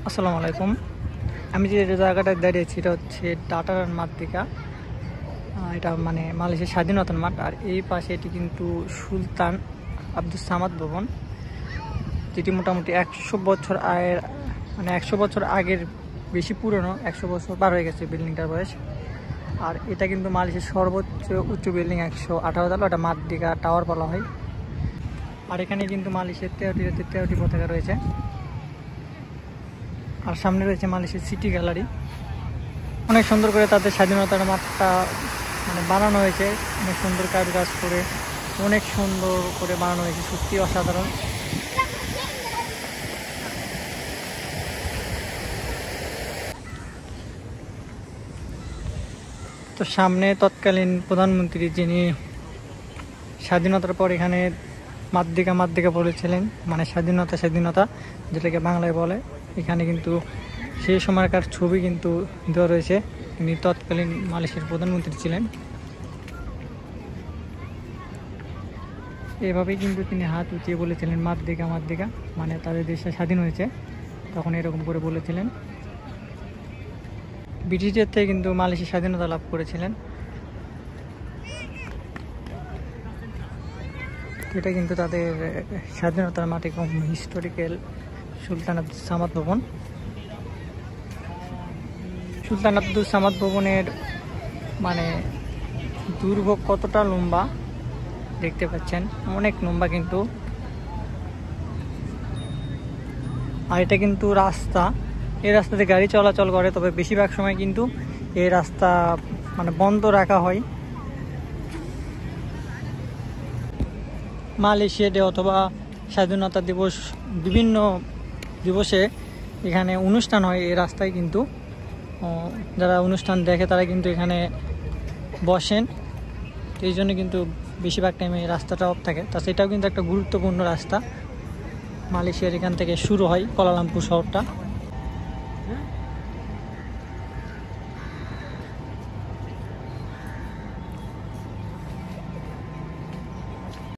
আসসালামু আলাইকুম। আমি যে জায়গাটায় দাঁড়িয়েছি এটা হচ্ছে ডাটারান মাতৃকা। এটা মানে মালয়েশিয়ার স্বাধীনতার মাঠ। আর এই পাশে এটি কিন্তু সুলতান আব্দুস সামাদ ভবন, যেটি মোটামুটি 100 বছর আগের, মানে 100 বছর আগের বেশি পুরনো। 100 বছর পার হয়ে গেছে বিল্ডিংটার বয়স। আর এটা কিন্তু মালয়েশিয়ার সর্বোচ্চ উঁচু বিল্ডিং, 118 তলা। ওটা মাতৃকা টাওয়ার বলা হয়। আর এখানে কিন্তু মালয়েশিয়ার 13টি পতাকা রয়েছে। আর সামনে রয়েছে মালয়েশিয়ার সিটি গ্যালারি। অনেক সুন্দর করে তাদের স্বাধীনতার মাঠটা মানে বানানো হয়েছে, অনেক সুন্দর কারুকাজ করে, অনেক সুন্দর করে বানানো হয়েছে, সত্যি অসাধারণ। তো সামনে তৎকালীন প্রধানমন্ত্রী, যিনি স্বাধীনতার পর এখানে মাতৃকা বলেছিলেন, মানে স্বাধীনতা যেটাকে বাংলায় বলে, এখানে কিন্তু সেই সময়কার ছবি কিন্তু দেওয়া রয়েছে। তিনি তৎকালীন মালয়েশিয়ার প্রধানমন্ত্রী ছিলেন। এভাবেই কিন্তু তিনি হাত উঁচিয়ে বলেছিলেন মাতৃকা, মানে তাদের দেশটা স্বাধীন হয়েছে তখন এরকম করে বলেছিলেন। ব্রিটিশদের থেকে কিন্তু মালয়েশিয়া স্বাধীনতা লাভ করেছিলেন। এটা কিন্তু তাদের স্বাধীনতার মাঠে হিস্টোরিক্যাল সুলতান আব্দুস সামাদ ভবন। সুলতান আব্দুস সামাদ ভবনের মানে দুর্ভোগ কতটা লম্বা দেখতে পাচ্ছেন, অনেক লম্বা কিন্তু। আর এটা কিন্তু রাস্তা, এই রাস্তাতে গাড়ি চলাচল করে, তবে বেশিরভাগ সময় কিন্তু এই রাস্তা মানে বন্ধ রাখা হয়। মালয়েশিয়া ডে অথবা স্বাধীনতা দিবস, বিভিন্ন দিবসে এখানে অনুষ্ঠান হয় এই রাস্তায়। কিন্তু যারা অনুষ্ঠান দেখে তারা কিন্তু এখানে বসেন, এই জন্য কিন্তু বেশিরভাগ টাইমে এই রাস্তাটা অফ থাকে। তা সেটাও কিন্তু একটা গুরুত্বপূর্ণ রাস্তা। মালয়েশিয়ার এখান থেকে শুরু হয় কুয়ালালামপুর শহরটা।